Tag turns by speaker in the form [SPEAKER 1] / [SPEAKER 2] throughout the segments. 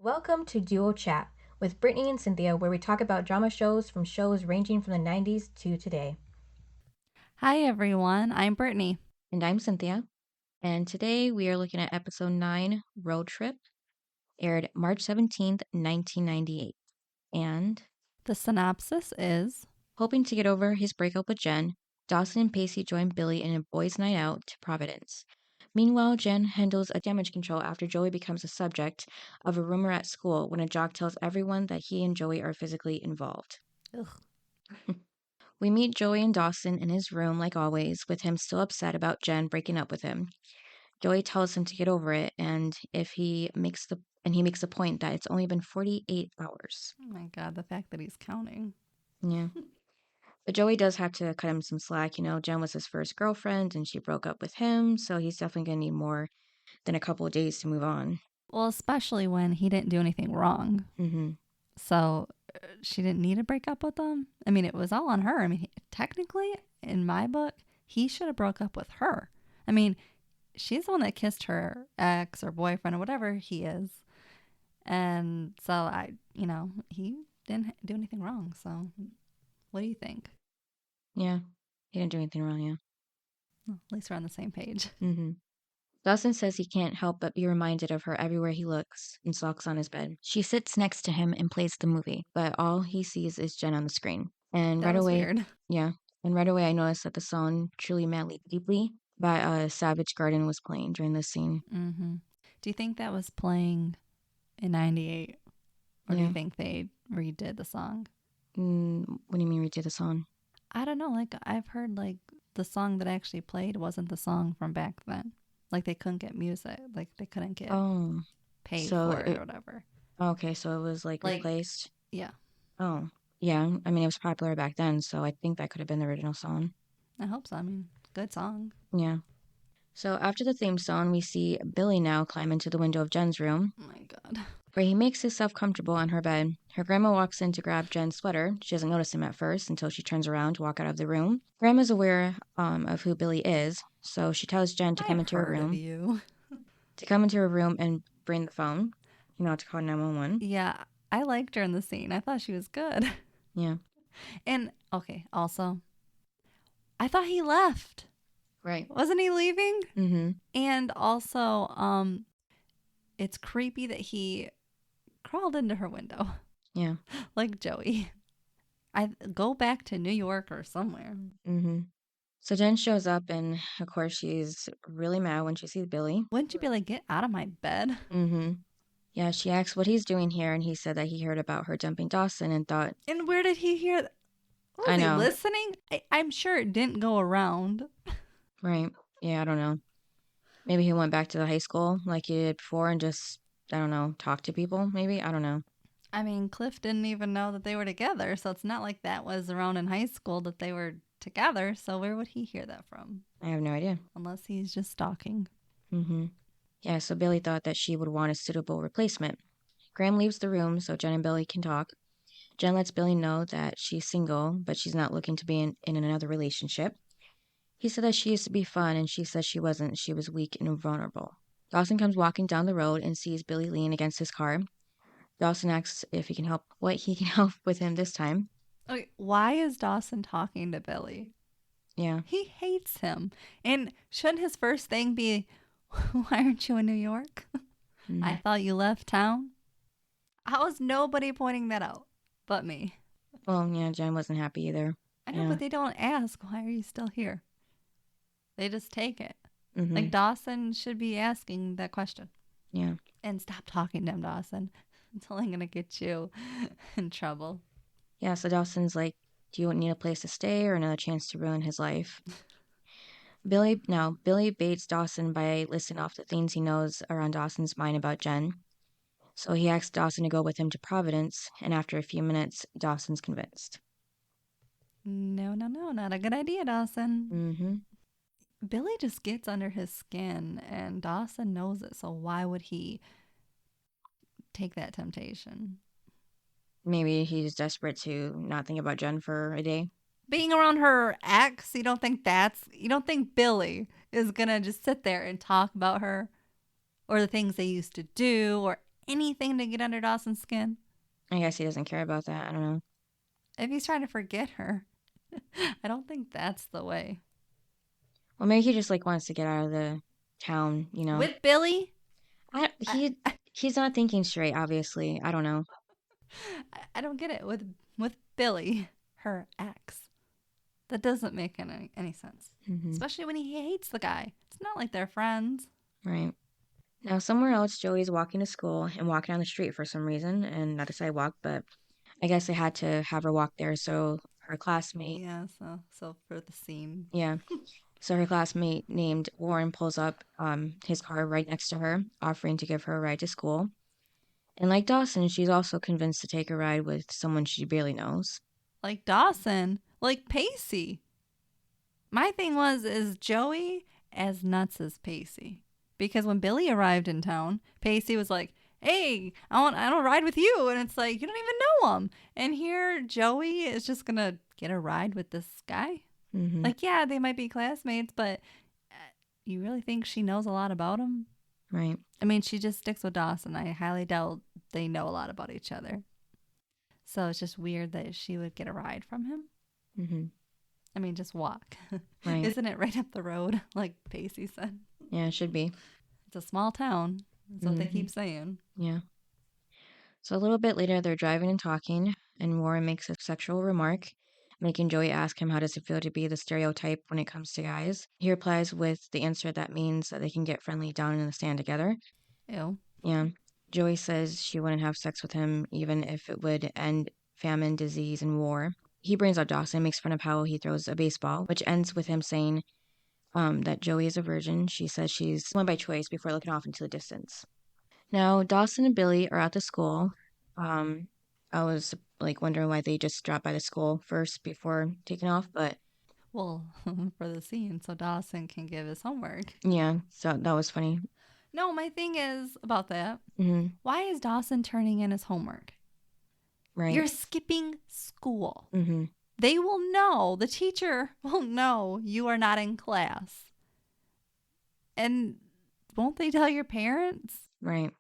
[SPEAKER 1] Welcome to Duo Chat with Brittany and Cynthia, where we talk about drama shows from shows ranging from the 90s to today.
[SPEAKER 2] Hi, everyone. I'm Brittany.
[SPEAKER 3] And I'm Cynthia. And today we are looking at episode 9, Road Trip, aired March 17th, 1998. And
[SPEAKER 2] The synopsis is
[SPEAKER 3] hoping to get over his breakup with Jen, Dawson and Pacey join Billy in a boys' night out to Providence. Meanwhile, Jen handles a damage control after Joey becomes a subject of a rumor at school when a jock tells everyone that he and Joey are physically involved.
[SPEAKER 2] ugh.
[SPEAKER 3] We meet Joey and Dawson in his room like always, with him still upset about Jen breaking up with him. Joey tells him to get over it, and he makes the point that it's only been 48 hours.
[SPEAKER 2] Oh my God, the fact that he's counting.
[SPEAKER 3] Yeah. But Joey does have to cut him some slack. Jen was his first girlfriend and she broke up with him, so he's definitely going to need more than a couple of days to move on.
[SPEAKER 2] Well, especially when he didn't do anything wrong.
[SPEAKER 3] Mm-hmm.
[SPEAKER 2] So she didn't need to break up with him. I mean, it was all on her. I mean, technically, in my book, he should have broke up with her. I mean, she's the one that kissed her ex or boyfriend or whatever he is. And so he didn't do anything wrong. So what do you think?
[SPEAKER 3] Yeah. He didn't do anything wrong, yeah.
[SPEAKER 2] Well, at least we're on the same page.
[SPEAKER 3] Mm-hmm. Dawson says he can't help but be reminded of her everywhere he looks and sulks on his bed. She sits next to him and plays the movie, but all he sees is Jen on the screen. And
[SPEAKER 2] That
[SPEAKER 3] right
[SPEAKER 2] was
[SPEAKER 3] away,
[SPEAKER 2] weird.
[SPEAKER 3] yeah, and right away I noticed that the song "Truly Madly Deeply" by Savage Garden was playing during this scene.
[SPEAKER 2] Mm-hmm. Do you think that was playing in 98? Or do
[SPEAKER 3] Yeah.
[SPEAKER 2] you think they redid the song?
[SPEAKER 3] What do you mean redid the song?
[SPEAKER 2] I don't know. Like, I've heard, like, the song that actually played wasn't the song from back then. Like, they couldn't get music. Like, they couldn't get
[SPEAKER 3] Oh,
[SPEAKER 2] paid
[SPEAKER 3] so
[SPEAKER 2] for it or whatever.
[SPEAKER 3] okay, so it was like
[SPEAKER 2] Like,
[SPEAKER 3] replaced.
[SPEAKER 2] yeah,
[SPEAKER 3] Oh, yeah. I mean, it was popular back then, so I think that could have been the original song.
[SPEAKER 2] I hope so. I mean, good song.
[SPEAKER 3] Yeah. So after the theme song, we see Billy now climb into the window of Jen's room,
[SPEAKER 2] Oh my God.
[SPEAKER 3] where he makes himself comfortable on her bed. Her grandma walks in to grab Jen's sweater. She doesn't notice him at first until she turns around to walk out of the room. Grandma's aware of who Billy is, so she tells Jen to come
[SPEAKER 2] I've
[SPEAKER 3] into her
[SPEAKER 2] heard of
[SPEAKER 3] room,
[SPEAKER 2] you.
[SPEAKER 3] and bring the phone, to call 911.
[SPEAKER 2] Yeah, I liked her in the scene. I thought she was good.
[SPEAKER 3] Yeah,
[SPEAKER 2] And, okay, also, I thought he left.
[SPEAKER 3] right.
[SPEAKER 2] Wasn't he leaving?
[SPEAKER 3] Mm-hmm.
[SPEAKER 2] And also, it's creepy that he crawled into her window
[SPEAKER 3] Yeah.
[SPEAKER 2] like Joey. I go back to New York or somewhere.
[SPEAKER 3] Mm-hmm. So Jen shows up, and of course she's really mad when she sees Billy.
[SPEAKER 2] Wouldn't you be like, get out of my bed?
[SPEAKER 3] Mm-hmm. Yeah, she asks what he's doing here, and he said that he heard about her dumping Dawson and thought,
[SPEAKER 2] And where did he hear that? Was
[SPEAKER 3] I
[SPEAKER 2] he
[SPEAKER 3] know,
[SPEAKER 2] listening? I'm sure it didn't go around.
[SPEAKER 3] right? Yeah, I don't know. Maybe he went back to the high school like he did before and just, I don't know, talk to people, maybe? I don't know.
[SPEAKER 2] I mean, Cliff didn't even know that they were together, so it's not like that was around in high school that they were together. So where would he hear that from?
[SPEAKER 3] I have no idea.
[SPEAKER 2] Unless he's just stalking.
[SPEAKER 3] Mm-hmm. Yeah, so Billy thought that she would want a suitable replacement. Graham leaves the room so Jen and Billy can talk. Jen lets Billy know that she's single, but she's not looking to be in another relationship. He said that she used to be fun, and she said she wasn't. She was weak and vulnerable. Dawson comes walking down the road and sees Billy lean against his car. Dawson asks if he can help, what he can help with him this time.
[SPEAKER 2] Okay, why is Dawson talking to Billy?
[SPEAKER 3] Yeah.
[SPEAKER 2] He hates him. And shouldn't his first thing be, why aren't you in New York?
[SPEAKER 3] Mm.
[SPEAKER 2] I thought you left town. How is nobody pointing that out but me?
[SPEAKER 3] Well, yeah, Jen wasn't happy either.
[SPEAKER 2] I know,
[SPEAKER 3] Yeah.
[SPEAKER 2] but they don't ask, why are you still here? They just take it.
[SPEAKER 3] Mm-hmm.
[SPEAKER 2] Like Dawson should be asking that question.
[SPEAKER 3] Yeah.
[SPEAKER 2] And stop talking to him, Dawson. It's only going to get you in trouble.
[SPEAKER 3] Yeah, so Dawson's like, do you need a place to stay or another chance to ruin his life? Billy baits Dawson by listing off the things he knows around Dawson's mind about Jen. So he asks Dawson to go with him to Providence, and after a few minutes, Dawson's convinced.
[SPEAKER 2] No, not a good idea, Dawson.
[SPEAKER 3] Mm-hmm.
[SPEAKER 2] Billy just gets under his skin, and Dawson knows it, so why would he take that temptation?
[SPEAKER 3] Maybe he's desperate to not think about Jen for a day.
[SPEAKER 2] Being around her ex, you don't think Billy is gonna just sit there and talk about her or the things they used to do or anything to get under Dawson's skin.
[SPEAKER 3] I guess he doesn't care about that. I don't know.
[SPEAKER 2] If he's trying to forget her, I don't think that's the way.
[SPEAKER 3] Well, maybe he just like wants to get out of the town, you know.
[SPEAKER 2] With Billy,
[SPEAKER 3] I,
[SPEAKER 2] I,
[SPEAKER 3] he he's not thinking straight, obviously. I don't know.
[SPEAKER 2] I don't get it. With Billy, her ex, that doesn't make any sense. Especially when he hates the guy. It's not like they're friends.
[SPEAKER 3] Right. Now, somewhere else, Joey's walking to school and walking down the street for some reason, and not a sidewalk, but I guess they had to have her walk there so her classmate,
[SPEAKER 2] Yeah, so for the scene.
[SPEAKER 3] yeah, so her classmate named Warren pulls up his car right next to her, offering to give her a ride to school. And like Dawson, she's also convinced to take a ride with someone she barely knows.
[SPEAKER 2] Like Dawson, like Pacey. My thing is Joey as nuts as Pacey? Because when Billy arrived in town, Pacey was like, "Hey, I want to ride with you," and it's like you don't even know him. And here Joey is just gonna get a ride with this guy. Like, yeah, they might be classmates, but you really think she knows a lot about him?
[SPEAKER 3] Right.
[SPEAKER 2] I mean, she just sticks with Dawson. I highly doubt they know a lot about each other. So it's just weird that she would get a ride from him. I mean, just walk.
[SPEAKER 3] Right.
[SPEAKER 2] Isn't it right up the road, like Pacey said?
[SPEAKER 3] Yeah, it should be.
[SPEAKER 2] It's a small town. That's what they keep saying.
[SPEAKER 3] Yeah. So a little bit later, they're driving and talking, and Warren makes a sexual remark, making Joey ask him how does it feel to be the stereotype when it comes to guys. He replies with the answer that means that they can get friendly down in the sand together.
[SPEAKER 2] Ew.
[SPEAKER 3] Yeah. Joey says she wouldn't have sex with him even if it would end famine, disease, and war. He brings up Dawson, makes fun of how he throws a baseball, which ends with him saying that Joey is a virgin. She says she's one by choice before looking off into the distance. Now, Dawson and Billy are at the school. I was like wondering why they just dropped by the school first before taking off, but
[SPEAKER 2] well, for the scene, so Dawson can give his homework.
[SPEAKER 3] Yeah, so that was funny.
[SPEAKER 2] No, my thing is about that. Why is Dawson turning in his homework?
[SPEAKER 3] Right.
[SPEAKER 2] You're skipping school. They will know, the teacher will know you are not in class. And won't they tell your parents?
[SPEAKER 3] Right.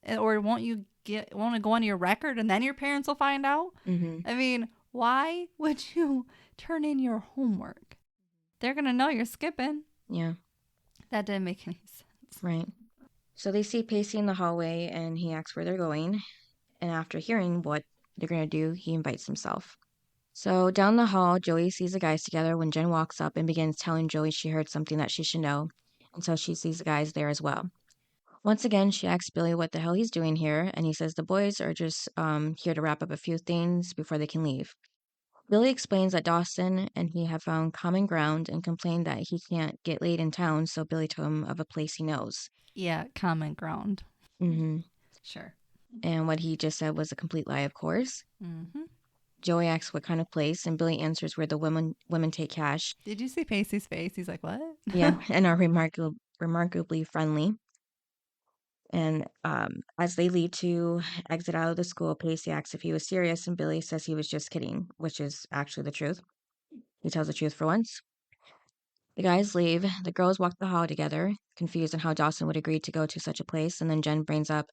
[SPEAKER 2] Or won't you want to go on your record and then your parents will find out? I mean, why would you turn in your homework? They're going to know you're skipping.
[SPEAKER 3] Yeah.
[SPEAKER 2] That didn't make any sense.
[SPEAKER 3] Right. So they see Pacey in the hallway and he asks where they're going. And after hearing what they're going to do, he invites himself. So down the hall, Joey sees the guys together when Jen walks up and begins telling Joey she heard something that she should know. And so she sees the guys there as well. Once again, she asks Billy what the hell he's doing here, and he says the boys are just here to wrap up a few things before they can leave. Billy explains that Dawson and he have found common ground and complained that he can't get laid in town, so Billy told him of a place he knows.
[SPEAKER 2] Yeah, common ground. Sure.
[SPEAKER 3] And what he just said was a complete lie, of course. Joey asks what kind of place, and Billy answers where the women take cash.
[SPEAKER 2] Did you see Pacey's face? He's like, what?
[SPEAKER 3] Yeah, and are remarkably friendly. And as they leave to exit out of the school, Pacey asks if he was serious, and Billy says he was just kidding, which is actually the truth. He tells the truth for once. The guys leave. The girls walk the hall together, confused on how Dawson would agree to go to such a place. And then Jen brings up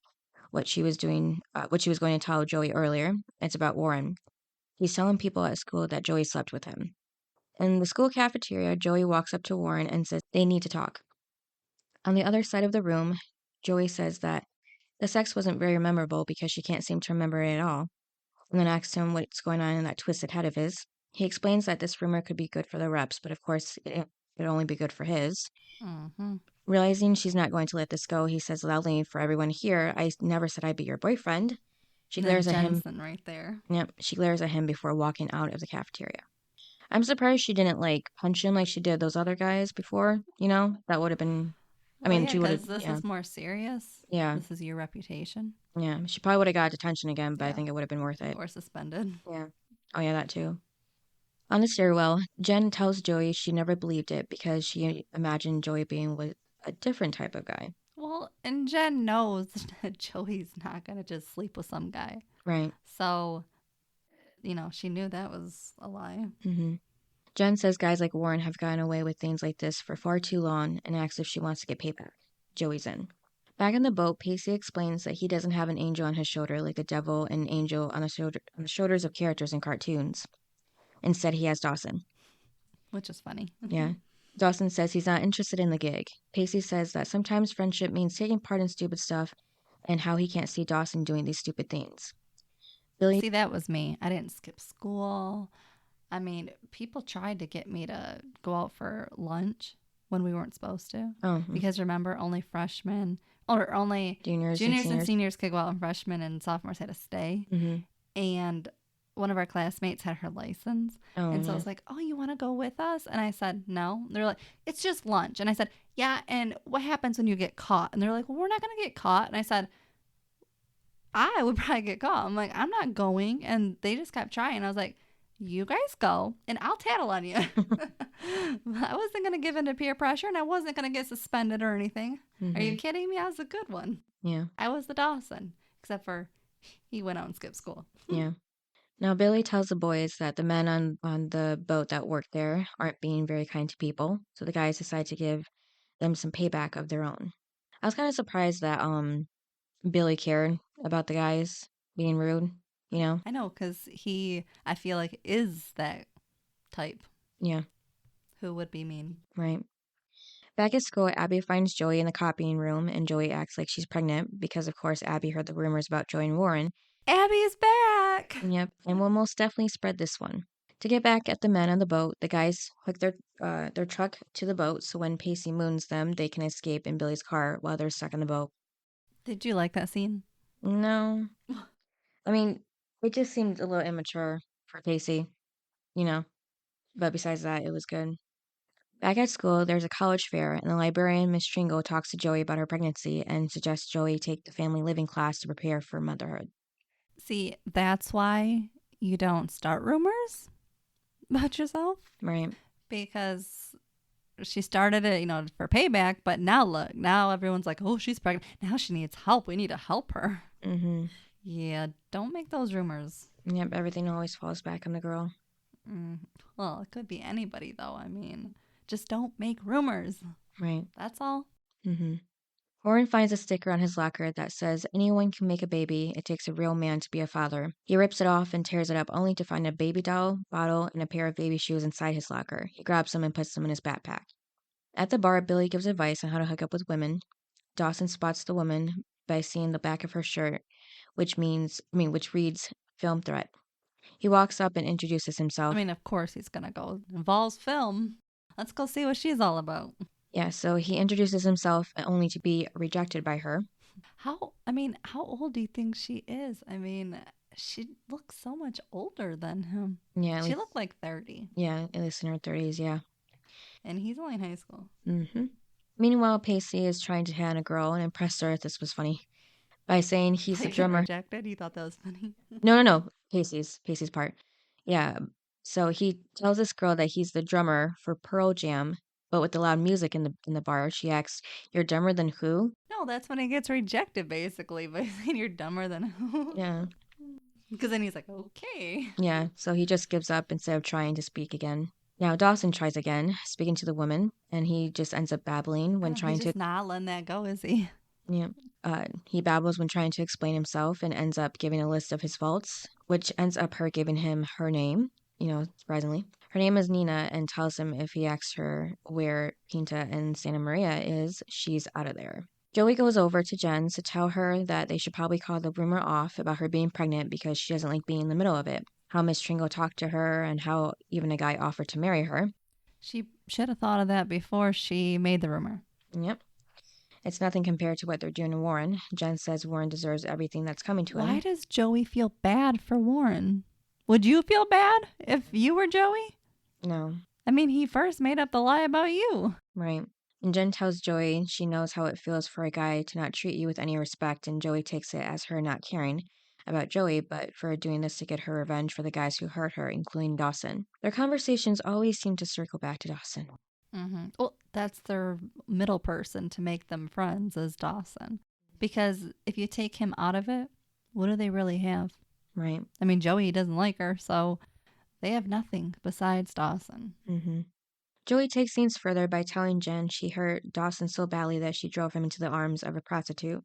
[SPEAKER 3] what she was doing, what she was going to tell Joey earlier. It's about Warren. He's telling people at school that Joey slept with him. In the school cafeteria, Joey walks up to Warren and says they need to talk. On the other side of the room, Joey says that the sex wasn't very memorable because she can't seem to remember it at all, and then asks him what's going on in that twisted head of his. He explains that this rumor could be good for the reps, but of course it would only be good for his. Realizing she's not going to let this go, he says loudly for everyone to hear, "I never said I'd be your boyfriend." She glares at him.
[SPEAKER 2] Right there.
[SPEAKER 3] Yep, she glares at him before walking out of the cafeteria. I'm surprised she didn't like punch him like she did those other guys before. You know, that would have been. I mean, she would have.
[SPEAKER 2] This is more serious.
[SPEAKER 3] Yeah.
[SPEAKER 2] This is your reputation.
[SPEAKER 3] Yeah, she probably would have got detention again, but I think it would have been worth it.
[SPEAKER 2] Or suspended.
[SPEAKER 3] Yeah. Oh yeah, that too. On the stairwell, Jen tells Joey she never believed it because she imagined Joey being with a different type of guy.
[SPEAKER 2] Well, and Jen knows that Joey's not going to just sleep with some guy.
[SPEAKER 3] Right.
[SPEAKER 2] So, she knew that was a lie.
[SPEAKER 3] Jen says guys like Warren have gotten away with things like this for far too long and asks if she wants to get payback. Joey's in. Back on the boat, Pacey explains that he doesn't have an angel on his shoulder like the devil and an angel on the shoulders of characters in cartoons. Instead, he has Dawson.
[SPEAKER 2] Which is funny.
[SPEAKER 3] Yeah. Dawson says he's not interested in the gig. Pacey says that sometimes friendship means taking part in stupid stuff and how he can't see Dawson doing these stupid things. Billy.
[SPEAKER 2] See, that was me. I didn't skip school. I mean, people tried to get me to go out for lunch when we weren't supposed to.
[SPEAKER 3] Oh,
[SPEAKER 2] Because remember, only freshmen or only
[SPEAKER 3] juniors
[SPEAKER 2] and seniors could go out, and freshmen and sophomores had to stay.
[SPEAKER 3] Mm-hmm.
[SPEAKER 2] And one of our classmates had her license.
[SPEAKER 3] Oh,
[SPEAKER 2] and so I
[SPEAKER 3] yeah.
[SPEAKER 2] was like, oh, you want to go with us? And I said, no. They're like, it's just lunch. And I said, yeah, and what happens when you get caught? And they're like, well, we're not going to get caught. And I said, I would probably get caught. I'm like, I'm not going. And they just kept trying. I was like, you guys go and I'll tattle on you. I wasn't going to give in to peer pressure and I wasn't going to get suspended or anything. Are you kidding me? I was a good one.
[SPEAKER 3] Yeah.
[SPEAKER 2] I was the Dawson, except for he went out and skipped school.
[SPEAKER 3] Yeah. Now, Billy tells the boys that the men on the boat that work there aren't being very kind to people. So the guys decide to give them some payback of their own. I was kind of surprised that Billy cared about the guys being rude, you know?
[SPEAKER 2] I know, because I feel like, is that type
[SPEAKER 3] Yeah,
[SPEAKER 2] who would be mean.
[SPEAKER 3] right. Back at school, Abby finds Joey in the copying room, and Joey acts like she's pregnant because, of course, Abby heard the rumors about Joey and Warren.
[SPEAKER 2] Abby is back!
[SPEAKER 3] Yep, and will most definitely spread this one. To get back at the men on the boat, the guys hook their truck to the boat so when Pacey moons them, they can escape in Billy's car while they're stuck in the boat.
[SPEAKER 2] Did you like that scene?
[SPEAKER 3] No. I mean, it just seemed a little immature for Pacey, you know. But besides that, it was good. Back at school, there's a college fair, and the librarian, Miss Tringle, talks to Joey about her pregnancy and suggests Joey take the family living class to prepare for motherhood.
[SPEAKER 2] See, that's why you don't start rumors about yourself.
[SPEAKER 3] Right.
[SPEAKER 2] Because she started it, for payback, but now look, now everyone's like, oh, she's pregnant. Now she needs help. We need to help her.
[SPEAKER 3] Mm-hmm.
[SPEAKER 2] Yeah, don't make those rumors.
[SPEAKER 3] Yep, everything always falls back on the girl.
[SPEAKER 2] Well, it could be anybody, though. I mean, just don't make rumors.
[SPEAKER 3] Right.
[SPEAKER 2] That's all.
[SPEAKER 3] Mm-hmm. Warren finds a sticker on his locker that says, anyone can make a baby. It takes a real man to be a father. He rips it off and tears it up only to find a baby doll, bottle, and a pair of baby shoes inside his locker. He grabs them and puts them in his backpack. At the bar, Billy gives advice on how to hook up with women. Dawson spots the woman by seeing the back of her shirt, which reads film threat. He walks up and introduces himself.
[SPEAKER 2] I mean, of course he's going to go. Involves film. Let's go see what she's all about.
[SPEAKER 3] Yeah, so he introduces himself only to be rejected by her.
[SPEAKER 2] How old do you think she is? I mean, she looks so much older than him.
[SPEAKER 3] Yeah,
[SPEAKER 2] She looked like 30.
[SPEAKER 3] Yeah, at least in her 30s, yeah.
[SPEAKER 2] And he's only in high school.
[SPEAKER 3] Mm-hmm. Meanwhile, Pacey is trying to hit on a girl and impress her. This was funny. By saying he's the drummer.
[SPEAKER 2] Rejected? You thought that was funny?
[SPEAKER 3] No. Pacey's part. Yeah. So he tells this girl that he's the drummer for Pearl Jam, but with the loud music in the bar, she asks, "You're dumber than who?"
[SPEAKER 2] No, that's when he gets rejected, basically, by saying you're dumber than who.
[SPEAKER 3] Yeah.
[SPEAKER 2] Because then he's like, okay.
[SPEAKER 3] Yeah. So he just gives up instead of trying to speak again. Now Dawson tries again, speaking to the woman, and he just ends up babbling when trying
[SPEAKER 2] he's just not letting that go, is he?
[SPEAKER 3] Yeah. He babbles when trying to explain himself and ends up giving a list of his faults, which ends up her giving him her name, surprisingly. Her name is Nina and tells him if he asks her where Pinta and Santa Maria is, she's out of there. Joey goes over to Jen to tell her that they should probably call the rumor off about her being pregnant because she doesn't like being in the middle of it. How Miss Tringle talked to her and how even a guy offered to marry her.
[SPEAKER 2] She should have thought of that before she made the rumor.
[SPEAKER 3] Yep. It's nothing compared to what they're doing to Warren. Jen says Warren deserves everything that's coming to him.
[SPEAKER 2] Why does Joey feel bad for Warren? Would you feel bad if you were Joey?
[SPEAKER 3] No.
[SPEAKER 2] I mean, he first made up the lie about you.
[SPEAKER 3] Right. And Jen tells Joey she knows how it feels for a guy to not treat you with any respect, and Joey takes it as her not caring about Joey, but for doing this to get her revenge for the guys who hurt her, including Dawson. Their conversations always seem to circle back to Dawson.
[SPEAKER 2] Mm-hmm. Well, that's their middle person to make them friends is Dawson. Because if you take him out of it, what do they really have?
[SPEAKER 3] Right.
[SPEAKER 2] I mean, Joey doesn't like her, so they have nothing besides Dawson.
[SPEAKER 3] Mm-hmm. Joey takes things further by telling Jen she hurt Dawson so badly that she drove him into the arms of a prostitute.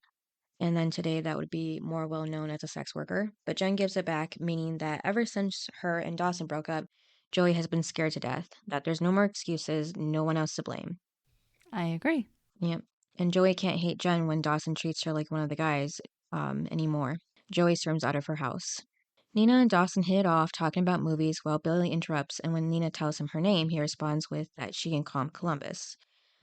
[SPEAKER 3] And then today that would be more well known as a sex worker. But Jen gives it back, meaning that ever since her and Dawson broke up, Joey has been scared to death, that there's no more excuses, no one else to blame.
[SPEAKER 2] I agree.
[SPEAKER 3] Yep. And Joey can't hate Jen when Dawson treats her like one of the guys anymore. Joey storms out of her house. Nina and Dawson hit it off talking about movies while Billy interrupts, and when Nina tells him her name, he responds with that she can call him Columbus.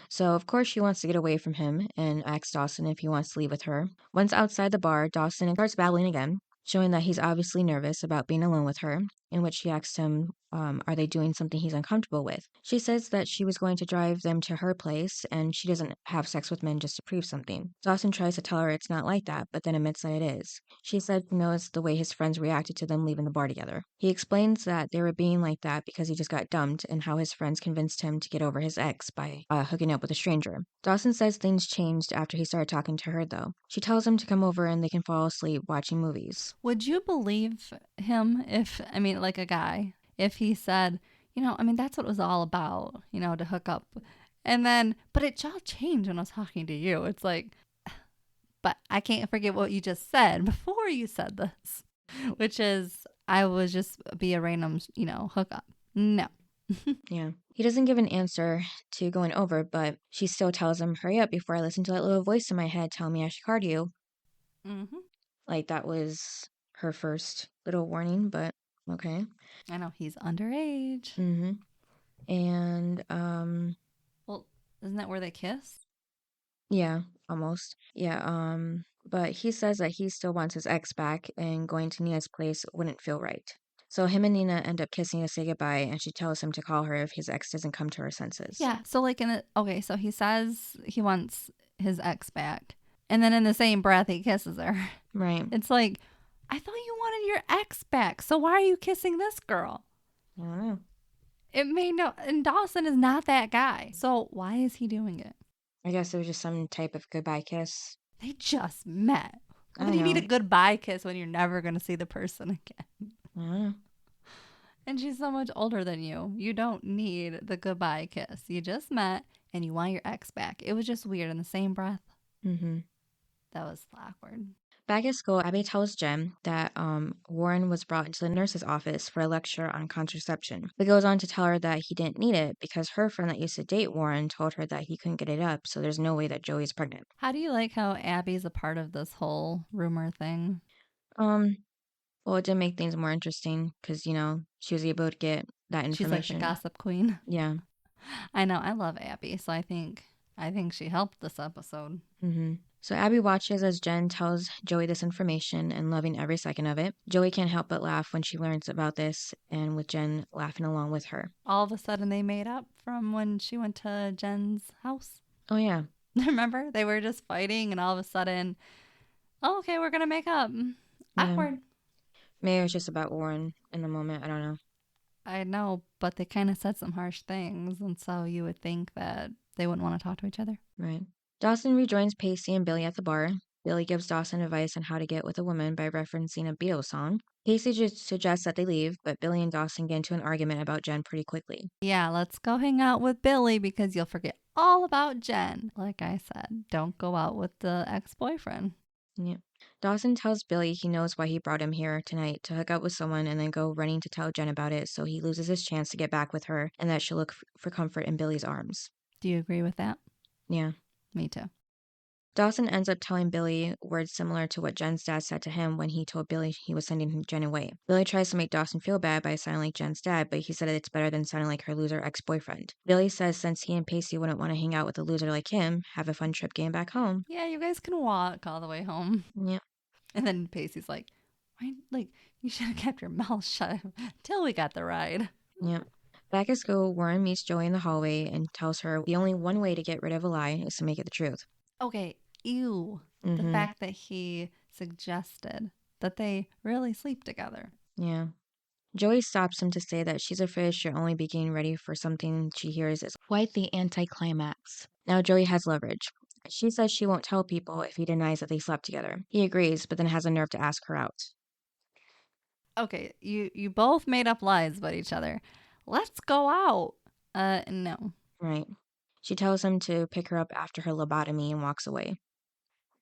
[SPEAKER 3] So, of course, she wants to get away from him and asks Dawson if he wants to leave with her. Once outside the bar, Dawson starts babbling again, showing that he's obviously nervous about being alone with her, in which she asks him, are they doing something he's uncomfortable with? She says that she was going to drive them to her place and she doesn't have sex with men just to prove something. Dawson tries to tell her it's not like that, but then admits that it is. She said he knows the way his friends reacted to them leaving the bar together. He explains that they were being like that because he just got dumped and how his friends convinced him to get over his ex by hooking up with a stranger. Dawson says things changed after he started talking to her, though. She tells him to come over and they can fall asleep watching movies.
[SPEAKER 2] Would you believe him if, I mean, like a guy, if he said, that's what it was all about, to hook up. And then, but it all changed when I was talking to you. It's like, but I can't forget what you just said before you said this, which is I was just be a random, hookup. No.
[SPEAKER 3] Yeah. He doesn't give an answer to going over, but she still tells him, hurry up before I listen to that little voice in my head telling me I should card you.
[SPEAKER 2] Mm-hmm.
[SPEAKER 3] Like that was her first little warning, but okay.
[SPEAKER 2] I know he's underage.
[SPEAKER 3] Mm-hmm. And,
[SPEAKER 2] well, isn't that where they kiss?
[SPEAKER 3] yeah, almost. Yeah, but he says that he still wants his ex back and going to Nina's place wouldn't feel right. So him and Nina end up kissing to say goodbye, and she tells him to call her if his ex doesn't come to her senses.
[SPEAKER 2] Yeah. So like so he says he wants his ex back, and then in the same breath he kisses her.
[SPEAKER 3] Right.
[SPEAKER 2] It's like, I thought you wanted your ex back, so why are you kissing this girl?
[SPEAKER 3] I don't know.
[SPEAKER 2] It made no. And Dawson is not that guy, so why is he doing it?
[SPEAKER 3] I guess it was just some type of goodbye kiss.
[SPEAKER 2] They just met.
[SPEAKER 3] I
[SPEAKER 2] Why do you need
[SPEAKER 3] know.
[SPEAKER 2] a goodbye kiss when you're never going to see the person again?
[SPEAKER 3] I don't know.
[SPEAKER 2] And she's so much older than you. You don't need the goodbye kiss. You just met and you want your ex back. It was just weird in the same breath.
[SPEAKER 3] Mm-hmm.
[SPEAKER 2] That was awkward.
[SPEAKER 3] Back at school, Abby tells Jen that Warren was brought into the nurse's office for a lecture on contraception, but goes on to tell her that he didn't need it because her friend that used to date Warren told her that he couldn't get it up, so there's no way that Joey's pregnant.
[SPEAKER 2] How do you like how Abby's a part of this whole rumor thing?
[SPEAKER 3] Well, it did make things more interesting because, she was able to get that
[SPEAKER 2] She's like
[SPEAKER 3] information.
[SPEAKER 2] the gossip queen.
[SPEAKER 3] Yeah.
[SPEAKER 2] I know. I love Abby, so I think she helped this episode.
[SPEAKER 3] Mm-hmm. So Abby watches as Jen tells Joey this information and loving every second of it. Joey can't help but laugh when she learns about this and with Jen laughing along with her.
[SPEAKER 2] All of a sudden they made up from when she went to Jen's house.
[SPEAKER 3] Oh, yeah.
[SPEAKER 2] Remember? They were just fighting and all of a sudden, oh, okay, we're going to make up. Awkward.
[SPEAKER 3] Maybe it was just about Warren in the moment. I don't know.
[SPEAKER 2] I know, but they kind of said some harsh things, and so you would think that they wouldn't want to talk to each other.
[SPEAKER 3] Right. Dawson rejoins Pacey and Billy at the bar. Billy gives Dawson advice on how to get with a woman by referencing a Beatles song. Pacey just suggests that they leave, but Billy and Dawson get into an argument about Jen pretty quickly.
[SPEAKER 2] Yeah, let's go hang out with Billy because you'll forget all about Jen. Like I said, don't go out with the ex-boyfriend.
[SPEAKER 3] Yeah. Dawson tells Billy he knows why he brought him here tonight to hook up with someone and then go running to tell Jen about it so he loses his chance to get back with her and that she'll look for comfort in Billy's arms.
[SPEAKER 2] Do you agree with that?
[SPEAKER 3] Yeah.
[SPEAKER 2] Me too.
[SPEAKER 3] Dawson ends up telling Billy words similar to what Jen's dad said to him when he told Billy he was sending Jen away. Billy tries to make Dawson feel bad by sounding like Jen's dad, but he said it's better than sounding like her loser ex-boyfriend. Billy says since he and Pacey wouldn't want to hang out with a loser like him, have a fun trip getting back home.
[SPEAKER 2] Yeah, you guys can walk all the way home.
[SPEAKER 3] Yeah.
[SPEAKER 2] And then Pacey's like, why, you should have kept your mouth shut until we got the ride.
[SPEAKER 3] Yeah. Back at school, Warren meets Joey in the hallway and tells her the only one way to get rid of a lie is to make it the truth.
[SPEAKER 2] Okay, ew. The fact that he suggested that they really sleep together.
[SPEAKER 3] Yeah. Joey stops him to say that she's afraid she'll only be getting ready for something she hears is quite the anticlimax. Now Joey has leverage. She says she won't tell people if he denies that they slept together. He agrees, but then has a nerve to ask her out.
[SPEAKER 2] Okay, you both made up lies about each other. Let's go out. No.
[SPEAKER 3] Right. She tells him to pick her up after her lobotomy and walks away.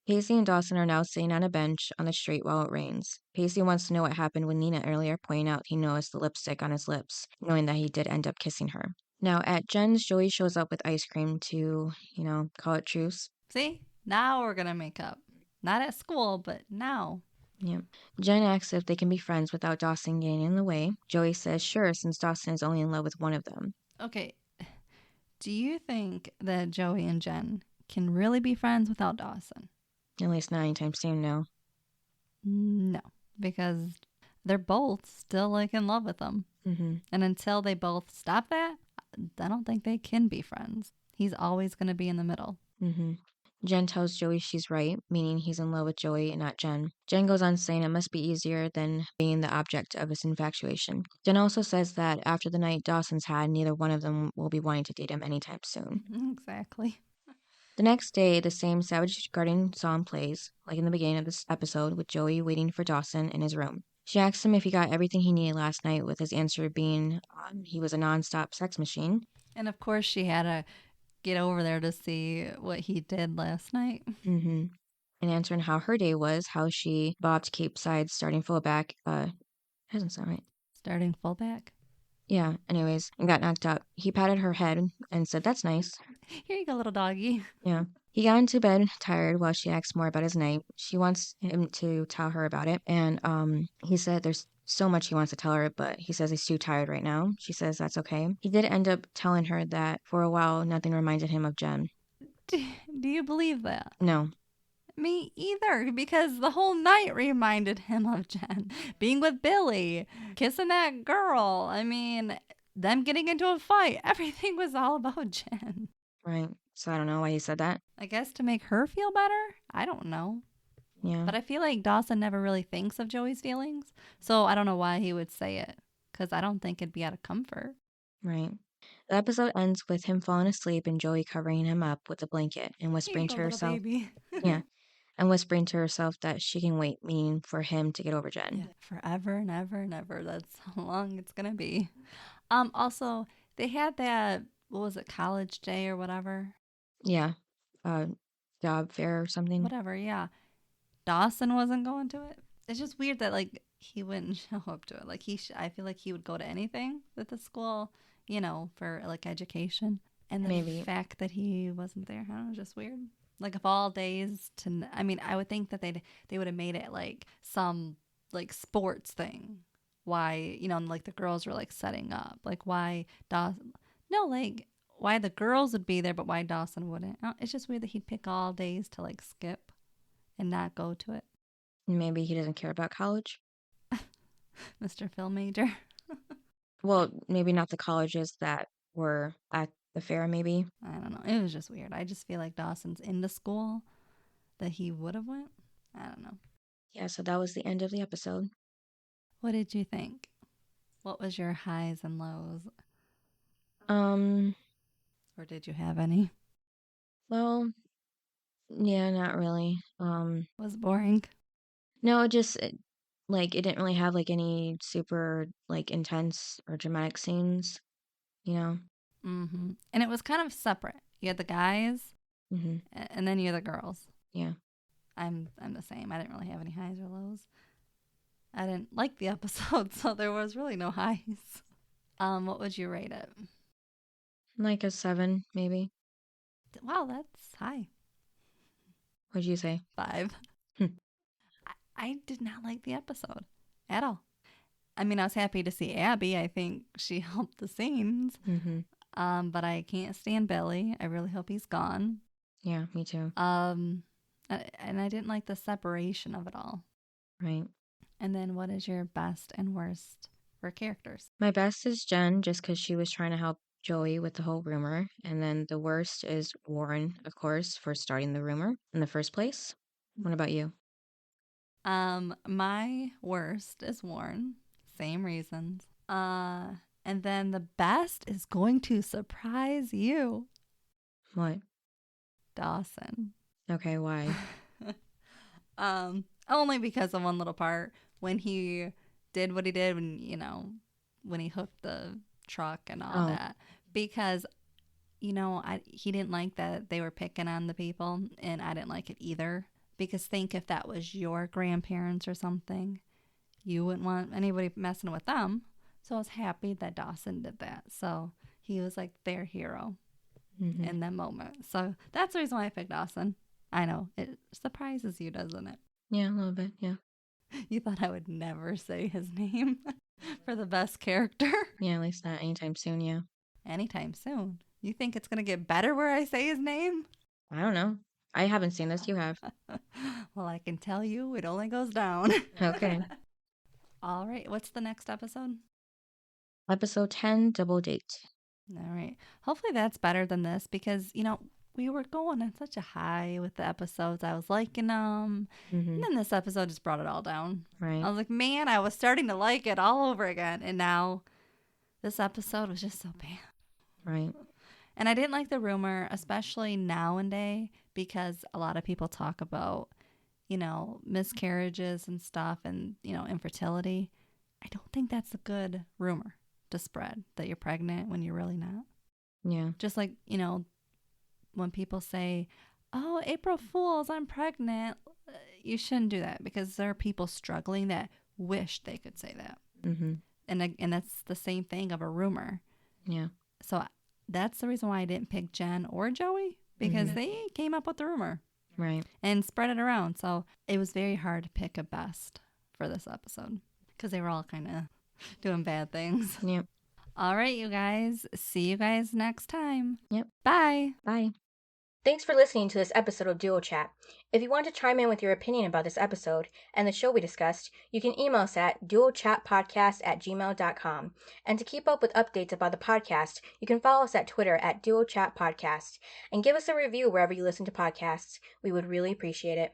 [SPEAKER 3] Pacey and Dawson are now sitting on a bench on the street while it rains. Pacey wants to know what happened with Nina earlier, pointing out he noticed the lipstick on his lips, knowing that he did end up kissing her. Now, at Jen's, Joey shows up with ice cream to, call it truce.
[SPEAKER 2] See? Now we're going to make up. Not at school, but now.
[SPEAKER 3] Yeah. Jen asks if they can be friends without Dawson getting in the way. Joey says sure, since Dawson is only in love with one of them.
[SPEAKER 2] Okay. Do you think that Joey and Jen can really be friends without Dawson?
[SPEAKER 3] At least not anytime soon, no.
[SPEAKER 2] No, because they're both still like in love with him.
[SPEAKER 3] Mm-hmm.
[SPEAKER 2] And until they both stop that, I don't think they can be friends. He's always going to be in the middle.
[SPEAKER 3] Mm-hmm. Jen tells Joey she's right, meaning he's in love with Joey and not Jen. Jen goes on saying it must be easier than being the object of his infatuation. Jen also says that after the night Dawson's had, neither one of them will be wanting to date him anytime soon.
[SPEAKER 2] Exactly.
[SPEAKER 3] The next day, the same Savage Garden song plays, like in the beginning of this episode, with Joey waiting for Dawson in his room. She asks him if he got everything he needed last night, with his answer being he was a non-stop sex machine.
[SPEAKER 2] And of course, she had to get over there to see what he did last night.
[SPEAKER 3] Mm-hmm. And answering how her day was, how she bobbed Capeside starting fullback. Doesn't sound right.
[SPEAKER 2] Starting fullback.
[SPEAKER 3] Yeah, anyways, and got knocked out. He patted her head and said, "That's nice."
[SPEAKER 2] Here you go, little doggy.
[SPEAKER 3] Yeah. He got into bed tired while she asks more about his night. She wants him to tell her about it. And he said there's so much he wants to tell her, but he says he's too tired right now. She says that's okay. He did end up telling her that for a while, nothing reminded him of Jen.
[SPEAKER 2] Do you believe that?
[SPEAKER 3] No.
[SPEAKER 2] Me either, because the whole night reminded him of Jen. Being with Billy, kissing that girl. I mean, them getting into a fight. Everything was all about Jen.
[SPEAKER 3] Right. So I don't know why he said that.
[SPEAKER 2] I guess to make her feel better? I don't know.
[SPEAKER 3] Yeah.
[SPEAKER 2] But I feel like Dawson never really thinks of Joey's feelings. So I don't know why he would say it. Because I don't think it'd be out of comfort.
[SPEAKER 3] Right. The episode ends with him falling asleep and Joey covering him up with a blanket and whispering to herself.
[SPEAKER 2] Baby.
[SPEAKER 3] Yeah. And whispering to herself that she can wait, meaning for him to get over Jen.
[SPEAKER 2] Yeah, forever and ever and ever. That's how long it's gonna be. Also, they had that, what was it, college day or whatever?
[SPEAKER 3] Yeah. Job fair or something.
[SPEAKER 2] Whatever, yeah. Dawson wasn't going to it. It's just weird that like he wouldn't show up to it. Like I feel like he would go to anything at the school, for like education. And the fact that he wasn't there, I don't know, just weird. Like of all days I would think that they would have made it like some like sports thing. Why, like the girls were like setting up. Like why Dawson, no, like why the girls would be there, but why Dawson wouldn't. It's just weird that he'd pick all days to like skip and not go to it.
[SPEAKER 3] Maybe he doesn't care about college.
[SPEAKER 2] Mr. Film Major.
[SPEAKER 3] Well, maybe not the colleges that were at the fair, maybe.
[SPEAKER 2] I don't know. It was just weird. I just feel like Dawson's into school that he would have went. I don't know.
[SPEAKER 3] Yeah, so that was the end of the episode.
[SPEAKER 2] What did you think? What was your highs and lows? Or did you have any?
[SPEAKER 3] Well, yeah, not really.
[SPEAKER 2] Was boring?
[SPEAKER 3] No, it didn't really have like any super like intense or dramatic scenes, you know.
[SPEAKER 2] Mm-hmm. And it was kind of separate. You had the guys,
[SPEAKER 3] Mm-hmm.
[SPEAKER 2] and then you had the girls.
[SPEAKER 3] Yeah.
[SPEAKER 2] I'm the same. I didn't really have any highs or lows. I didn't like the episode, so there was really no highs. What would you rate it?
[SPEAKER 3] Like a 7, maybe.
[SPEAKER 2] Wow, that's high.
[SPEAKER 3] What'd you say?
[SPEAKER 2] 5.
[SPEAKER 3] Hmm.
[SPEAKER 2] I did not like the episode at all. I mean, I was happy to see Abby. I think she helped the scenes.
[SPEAKER 3] Mm-hmm.
[SPEAKER 2] But I can't stand Billy. I really hope he's gone.
[SPEAKER 3] Yeah, me too.
[SPEAKER 2] And I didn't like the separation of it all.
[SPEAKER 3] Right.
[SPEAKER 2] And then what is your best and worst for characters?
[SPEAKER 3] My best is Jen, just because she was trying to help Joey with the whole rumor. And then the worst is Warren, of course, for starting the rumor in the first place. What about you?
[SPEAKER 2] My worst is Warren. Same reasons. And then the best is going to surprise you.
[SPEAKER 3] What?
[SPEAKER 2] Dawson.
[SPEAKER 3] Okay, why?
[SPEAKER 2] Only because of one little part when he did what he did when he hooked the truck and all that. because, he didn't like that they were picking on the people, and I didn't like it either. Because think if that was your grandparents or something, you wouldn't want anybody messing with them. So I was happy that Dawson did that. So he was like their hero in that moment. So that's the reason why I picked Dawson. I know. It surprises you, doesn't it?
[SPEAKER 3] Yeah, a little bit, yeah.
[SPEAKER 2] You thought I would never say his name for the best character?
[SPEAKER 3] Yeah, at least not anytime soon, yeah.
[SPEAKER 2] Anytime soon. You think it's going to get better where I say his name?
[SPEAKER 3] I don't know. I haven't seen this. You have.
[SPEAKER 2] Well, I can tell you it only goes down.
[SPEAKER 3] Okay.
[SPEAKER 2] All right. What's the next episode?
[SPEAKER 3] Episode 10, Double Date.
[SPEAKER 2] All right. Hopefully that's better than this because, we were going on such a high with the episodes. I was liking them. And then this episode just brought it all down.
[SPEAKER 3] Right.
[SPEAKER 2] I was like, man, I was starting to like it all over again. And now this episode was just so bad.
[SPEAKER 3] Right.
[SPEAKER 2] And I didn't like the rumor, especially nowadays, because a lot of people talk about, miscarriages and stuff and, infertility. I don't think that's a good rumor to spread, that you're pregnant when you're really not.
[SPEAKER 3] Yeah.
[SPEAKER 2] Just like, when people say, oh, April Fools, I'm pregnant, you shouldn't do that because there are people struggling that wish they could say that. And that's the same thing of a rumor.
[SPEAKER 3] Yeah.
[SPEAKER 2] So that's the reason why I didn't pick Jen or Joey, because they came up with the rumor.
[SPEAKER 3] Right.
[SPEAKER 2] And spread it around. So it was very hard to pick a best for this episode because they were all kind of doing bad things.
[SPEAKER 3] Yep.
[SPEAKER 2] All right, you guys. See you guys next time.
[SPEAKER 3] Yep.
[SPEAKER 2] Bye.
[SPEAKER 3] Bye.
[SPEAKER 1] Thanks for listening to this episode of Duo Chat. If you want to chime in with your opinion about this episode and the show we discussed, you can email us at duochatpodcast@gmail.com. And to keep up with updates about the podcast, you can follow us at Twitter at duochatpodcast and give us a review wherever you listen to podcasts. We would really appreciate it.